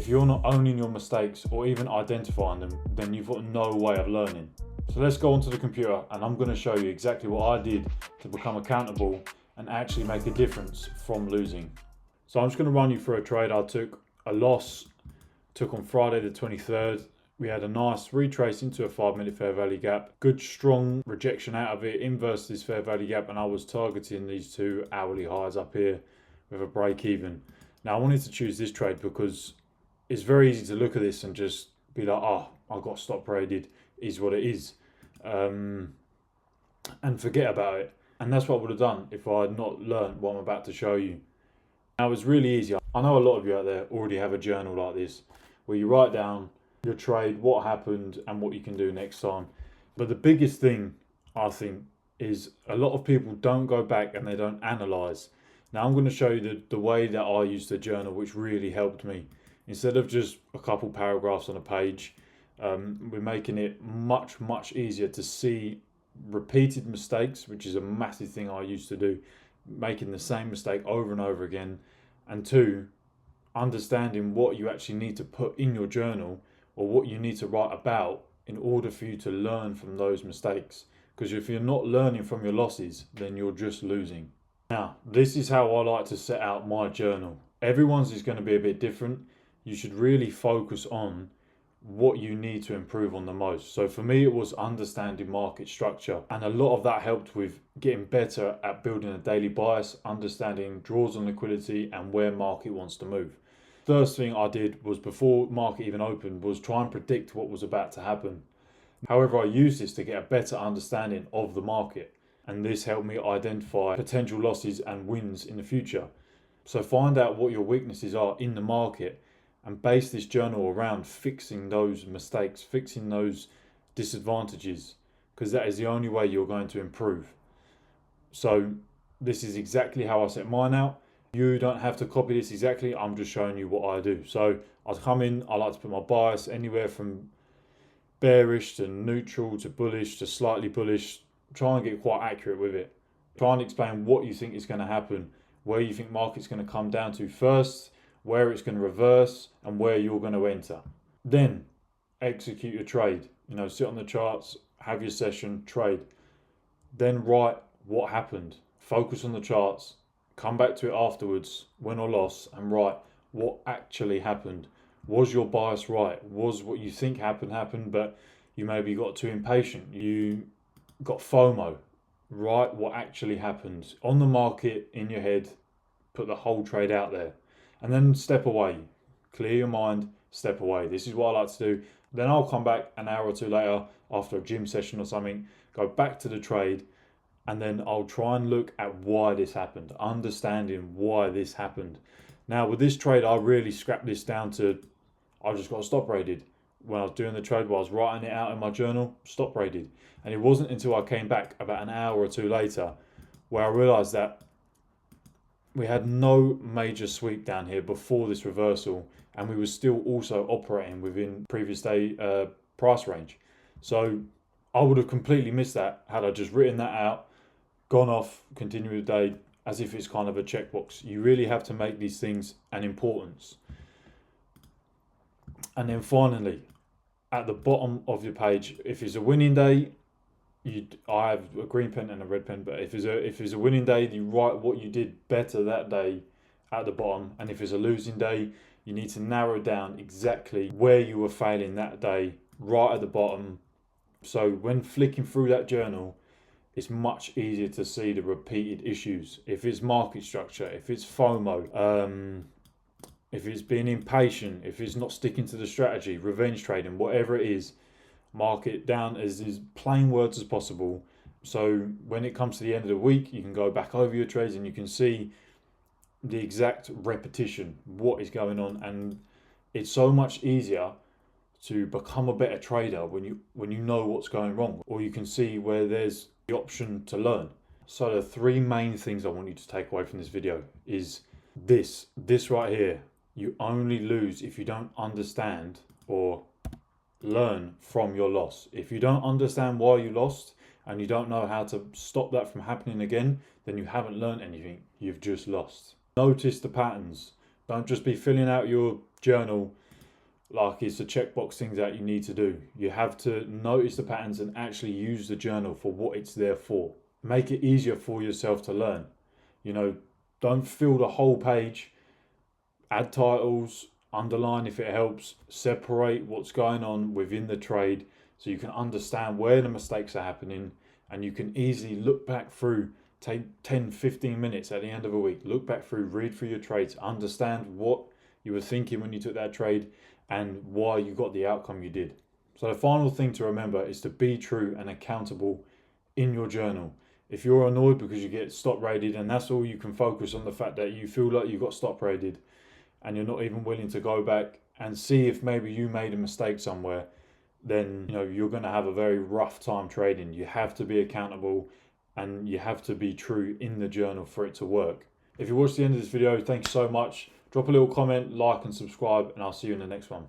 If you're not owning your mistakes or even identifying them, then you've got no way of learning. So let's go onto the computer and I'm going to show you exactly what I did to become accountable and actually make a difference from losing. So I'm just going to run you through a trade I took. A loss, took on Friday the 23rd. We had a nice retrace into a 5-minute fair value gap. Good strong rejection out of it, inverse this fair value gap, and I was targeting these two hourly highs up here with a break even. Now I wanted to choose this trade because it's very easy to look at this and just be like, oh, I got stop traded, is what it is, and forget about it. And that's what I would have done if I had not learned what I'm about to show you. Now it's really easy. I know a lot of you out there already have a journal like this where you write down your trade, what happened and what you can do next time. But the biggest thing I think is a lot of people don't go back and they don't analyze. Now I'm going to show you the way that I used to journal, which really helped me. Instead of just a couple paragraphs on a page, we're making it much easier to see repeated mistakes, which is a massive thing I used to do, making the same mistake over and over again. And two, understanding what you actually need to put in your journal or what you need to write about in order for you to learn from those mistakes. Because if you're not learning from your losses, then you're just losing. Now, this is how I like to set out my journal. Everyone's is going to be a bit different. You should really focus on what you need to improve on the most. So for me, it was understanding market structure. And a lot of that helped with getting better at building a daily bias, understanding draws on liquidity and where market wants to move. First thing I did was, before market even opened, was try and predict what was about to happen. However, I used this to get a better understanding of the market. And this helped me identify potential losses and wins in the future. So find out what your weaknesses are in the market and base this journal around fixing those mistakes, fixing those disadvantages, because that is the only way you're going to improve. So this is exactly how I set mine out. You don't have to copy this exactly. I'm just showing you what I do. So I come in, I like to put my bias anywhere from bearish to neutral to bullish to slightly bullish. Try and get quite accurate with it. Try and explain what you think is going to happen, where you think market's going to come down to first, where it's going to reverse, and where you're going to enter. Then execute your trade. Sit on the charts, have your session, trade. Then write what happened. Focus on the charts. Come back to it afterwards, win or loss, and write what actually happened. Was your bias right? Was what you think happened, but you maybe got too impatient? You got FOMO? Write what actually happened on the market in your head. Put the whole trade out there. And then step away, clear your mind, step away. This is what I like to do. Then I'll come back an hour or two later after a gym session or something, go back to the trade, and then I'll try and look at why this happened, understanding why this happened. Now with this trade, I really scrapped this down to, I just got stop rated. When I was doing the trade, while I was writing it out in my journal, stop rated. And it wasn't until I came back about an hour or two later where I realized that we had no major sweep down here before this reversal, and we were still also operating within previous day price range. So I would have completely missed that had I just written that out, gone off, continued the day as if it's kind of a checkbox. You really have to make these things an importance. And then finally, at the bottom of your page, if it's a winning day, I have a green pen and a red pen, but if it's a winning day, you write what you did better that day at the bottom. And if it's a losing day, you need to narrow down exactly where you were failing that day, right at the bottom. So when flicking through that journal, it's much easier to see the repeated issues. If it's market structure, if it's FOMO, if it's being impatient, if it's not sticking to the strategy, revenge trading, whatever it is, mark it down as plain words as possible. So when it comes to the end of the week, you can go back over your trades and you can see the exact repetition, what is going on. And it's so much easier to become a better trader when you know what's going wrong, or you can see where there's the option to learn. So the three main things I want you to take away from this video is this right here. You only lose if you don't understand or learn from your loss. If you don't understand why you lost and you don't know how to stop that from happening again, then you haven't learned anything. You've just lost. Notice the patterns. Don't just be filling out your journal like it's the checkbox things that you need to do. You have to notice the patterns and actually use the journal for what it's there for. Make it easier for yourself to learn. You know, don't fill the whole page. Add titles, underline if it helps, separate what's going on within the trade so you can understand where the mistakes are happening, and you can easily look back through. Take 10-15 minutes at the end of a week, look back through, read through your trades, understand what you were thinking when you took that trade and why you got the outcome you did. So the final thing to remember is to be true and accountable in your journal. If you're annoyed because you get stop rated and that's all you can focus on, the fact that you feel like you got stop rated, and you're not even willing to go back and see if maybe you made a mistake somewhere, then you're going to have a very rough time trading. You have to be accountable and you have to be true in the journal for it to work. If you watched the end of this video, thank you so much. Drop a little comment, like and subscribe, and I'll see you in the next one.